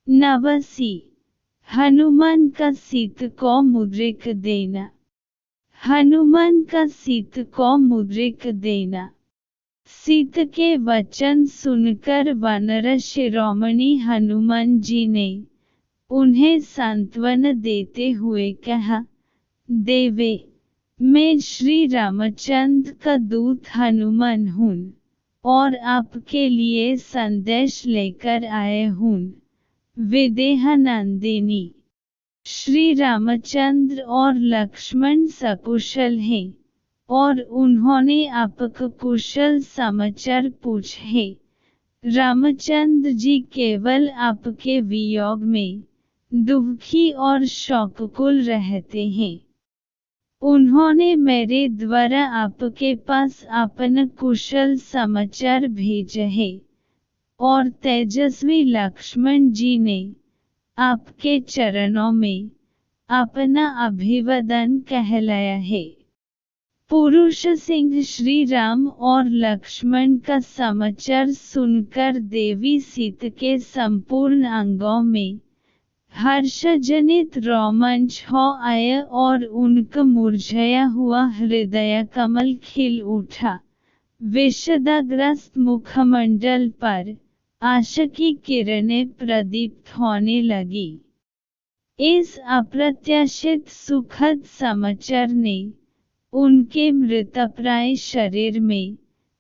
89 हनुमान का सीत को मुद्रिक देना। हनुमान का सीत को मुद्रिक देना। सीत के वचन सुनकर वानर शिरोमणि हनुमान जी ने उन्हें सांत्वना देते हुए कहा, देवे, मैं श्री रामचंद्र का दूत हनुमान हूँ और आपके लिए संदेश लेकर आए हूँ। विदेहनंदिनी, श्री रामचंद्र और लक्ष्मण सकुशल हैं और उन्होंने आपका कुशल समाचार पूछे। रामचंद्र जी केवल आपके वियोग में दुखी और शोककुल रहते हैं। उन्होंने मेरे द्वारा आपके पास अपना कुशल समाचार भेजा है और तेजस्वी लक्ष्मण जी ने आपके चरणों में अपना अभिवादन कहलाया है। पुरुष सिंह श्री राम और लक्ष्मण का समाचार सुनकर देवी सीता के संपूर्ण अंगों में हर्षजनित रोमांच हो आया और उनका मुरझाया हुआ हृदय कमल खिल उठा। विषादग्रस्त मुखमंडल पर आशा की किरणें प्रदीप्त होने लगी। इस अप्रत्याशित सुखद समाचार ने उनके मृतप्राय शरीर में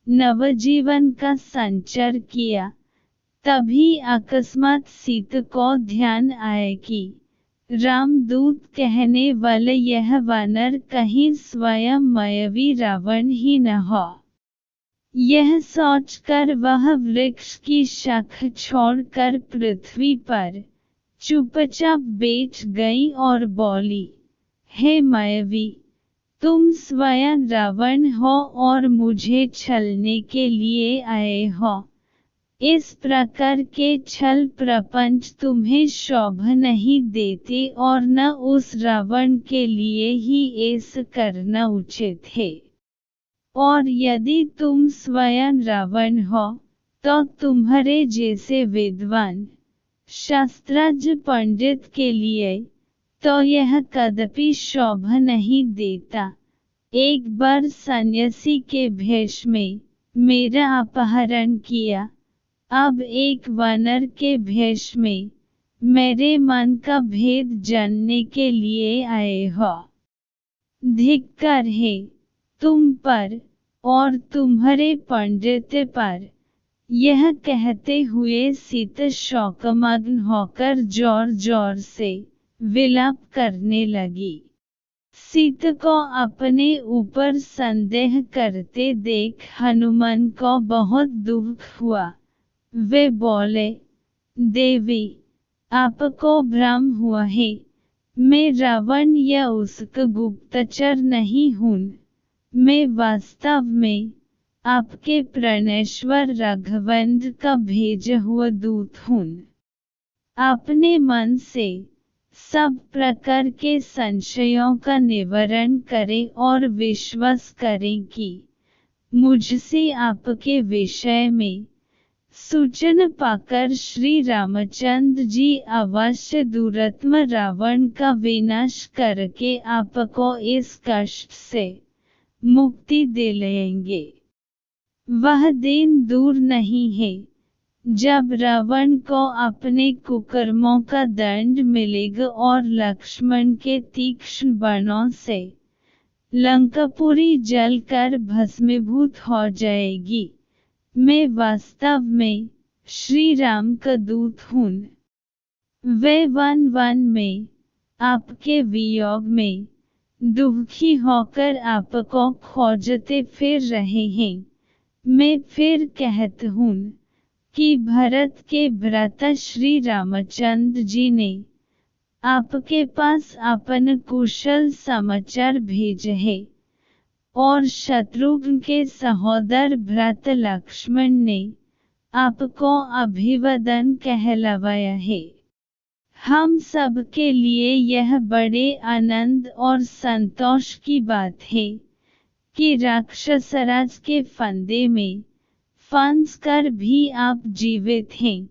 नवजीवन का संचार किया। तभी अकस्मात सीता को ध्यान आया कि रामदूत कहने वाला यह वानर कहीं स्वयं मायावी रावण ही न हो। यह सोचकर वह वृक्ष की शाख छोड़कर पृथ्वी पर चुपचाप बैठ गई और बोली, हे मायावी, तुम स्वयं रावण हो और मुझे छलने के लिए आए हो। इस प्रकार के छल प्रपंच तुम्हें शोभा नहीं देते और न उस रावण के लिए ही ऐसा करना उचित है। और यदि तुम स्वयं रावण हो तो तुम्हारे जैसे विद्वान शास्त्रज्ञ पंडित के लिए तो यह कदापि शोभा नहीं देता। एक बार सन्यासी के भेष में मेरा अपहरण किया, अब एक वानर के भेष में मेरे मन का भेद जानने के लिए आए हो। धिक्कार है तुम पर और तुम्हारे पंडित पर। यह कहते हुए सीता शोकमग्न होकर जोर जोर से विलाप करने लगी। सीता को अपने ऊपर संदेह करते देख हनुमान को बहुत दुख हुआ। वे बोले, देवी, आपको भ्रम हुआ है। मैं रावण या उसका गुप्तचर नहीं हूँ। मैं वास्तव में आपके प्राणेश्वर राघवेंद्र का भेजा हुआ दूत हूँ। अपने मन से सब प्रकार के संशयों का निवारण करें और विश्वास करें कि मुझसे आपके विषय में सूचना पाकर श्री रामचंद्र जी अवश्य दुरात्मा रावण का विनाश करके आपको इस कष्ट से मुक्ति दिलाएंगे। वह दिन दूर नहीं है जब रावण को अपने कुकर्मों का दंड मिलेगा और लक्ष्मण के तीक्ष्ण बाणों से लंकापुरी जलकर भस्मीभूत हो जाएगी। मैं वास्तव में श्री राम का दूत हूँ। वे वन में आपके वियोग में दुखी होकर आपको खोजते फिर रहे हैं। मैं फिर कहता हूँ कि भरत के भ्राता श्री रामचंद्र जी ने आपके पास अपना कुशल समाचार भेजा है और शत्रुघ्न के सहोदर भ्राता लक्ष्मण ने आपको अभिवादन कहलवाया है। हम सब के लिए यह बड़े आनंद और संतोष की बात है कि राक्षसराज के फंदे में फंस कर भी आप जीवित हैं।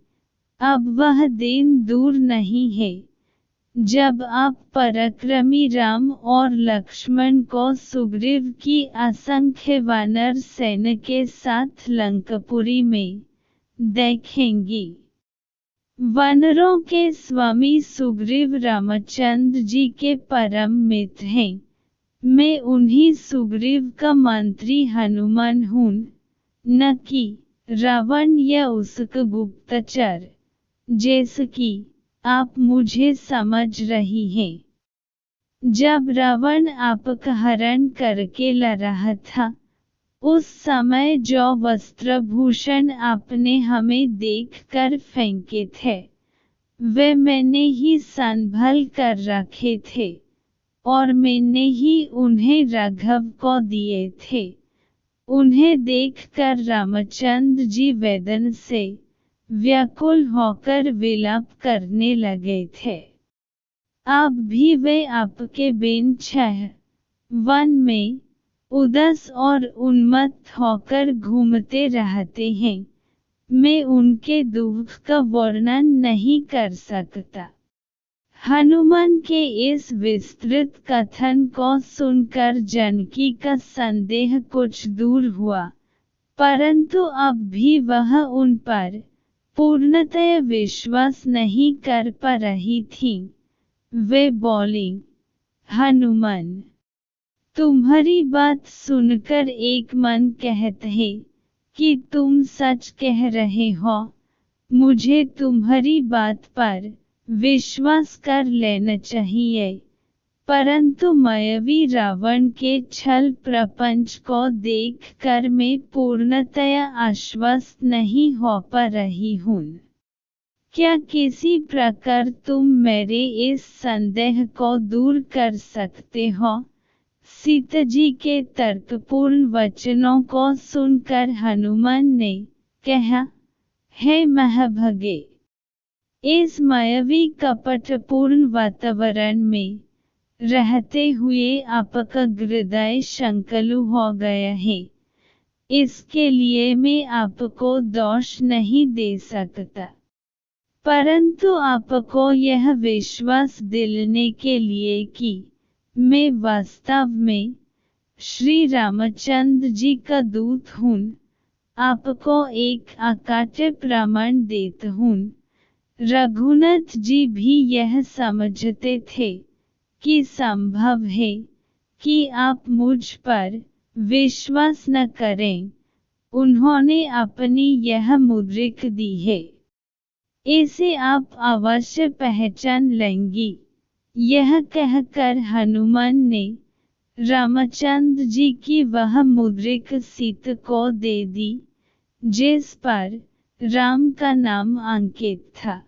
अब वह दिन दूर नहीं है जब आप पराक्रमी राम और लक्ष्मण को सुग्रीव की असंख्य वानर सेना के साथ लंकापुरी में देखेंगी। वानरों के स्वामी सुग्रीव रामचंद्र जी के परम मित्र हैं। मैं उन्हीं सुग्रीव का मंत्री हनुमान हूँ, न कि रावण या उसका गुप्तचर, जैसे कि आप मुझे समझ रही हैं। जब रावण आपका हरण करके ला रहा था, उस समय जो वस्त्रभूषण आपने हमें देखकर फेंके थे, वे मैंने ही संभाल कर रखे थे और मैंने ही उन्हें राघव को दिए थे। उन्हें देखकर रामचंद्र जी वेदना से व्याकुल होकर विलाप करने लगे थे। अब भी वे आपके बिन छह वन में उदास और उन्मत्त होकर घूमते रहते हैं। मैं उनके दुख का वर्णन नहीं कर सकता। हनुमान के इस विस्तृत कथन को सुनकर जानकी का संदेह कुछ दूर हुआ, परंतु अब भी वह उन पर पूर्णतया विश्वास नहीं कर पा रही थी। वे बोली, हनुमान, तुम्हारी बात सुनकर एक मन कहता है कि तुम सच कह रहे हो। मुझे तुम्हारी बात पर विश्वास कर लेना चाहिए, परंतु मायावी रावण के छल प्रपंच को देखकर मैं पूर्णतया आश्वस्त नहीं हो पा रही हूँ। क्या किसी प्रकार तुम मेरे इस संदेह को दूर कर सकते हो? सीता जी के तर्कपूर्ण वचनों को सुनकर हनुमान ने कहा, हे महाभागे, इस मायावी कपटपूर्ण वातावरण में रहते हुए आपका हृदय शंकालु हो गया है। इसके लिए मैं आपको दोष नहीं दे सकता, परंतु आपको यह विश्वास दिलाने के लिए कि मैं वास्तव में श्री रामचंद्र जी का दूत हूँ, आपको एक अकाट्य प्रमाण देता हूँ। रघुनाथ जी भी यह समझते थे कि संभव है कि आप मुझ पर विश्वास न करें। उन्होंने अपनी यह मुद्रिका दी है, इसे आप अवश्य पहचान लेंगी। यह कहकर हनुमान ने रामचंद्र जी की वह मुद्रिका सीता को दे दी, जिस पर राम का नाम अंकित था।